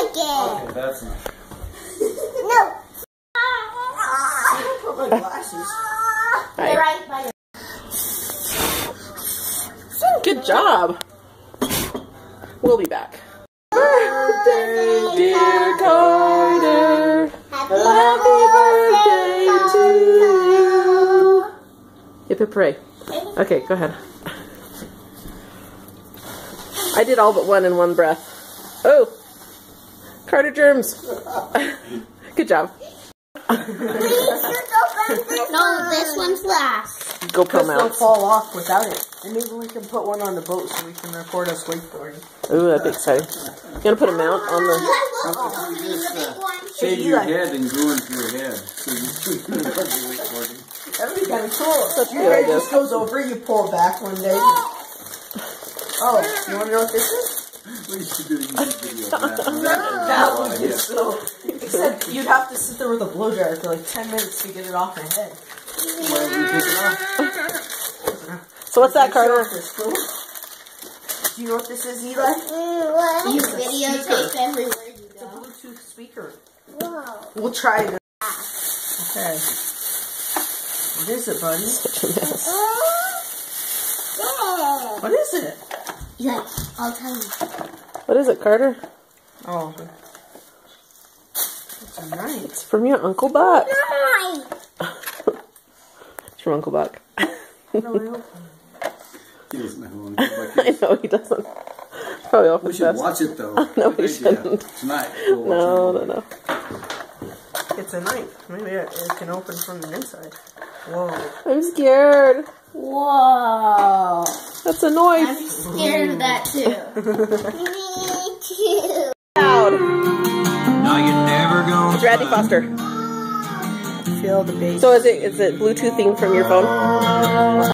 like it. Okay, that's enough. No. I put my glasses. They're right by your... Good job. We'll be back. Birthday, dear Carter. Happy birthday to you. Hip hip hooray. Okay, go ahead. I did all but one in one breath. Oh, Carter germs. Good job. No, this one's last. GoPro Because they'll mounts. fall off without it. And maybe we can put one on the boat so we can record us wakeboarding. Ooh, that'd be exciting. You gonna put a mount on the... Shave your head and go into your head. So you can do wakeboarding. That'd be kind of cool. Such a Your good head idea. just goes over, you pull back one day. Oh, you want to know what this is? We should do a YouTube video of that. That would be so. Except you'd have to sit there with a blow dryer for like 10 minutes to get it off your head. Why don't we take it off? So what's that, Carter? Do you know what this is, Eli? You videotape everywhere you It's a go. Bluetooth speaker. Whoa. We'll try it. Okay. What is it, buddy? What is it? Yeah, I'll tell you. What is it, Carter? Oh. It's a knife. It's from your Uncle Buck. Hi. It's from Uncle Buck. No, He doesn't have one. I know he doesn't. Probably off We his should best. watch it though. No, we Good idea. shouldn't. Tonight. We'll watch No, it. no, no. it's a knife. Maybe it can open from the inside. Whoa. I'm scared. Whoa. That's a I'm noise. scared of that too. Me too. Loud. No, you're never gonna It's Randy Foster. Feel the bass. So is it Bluetoothing from your phone?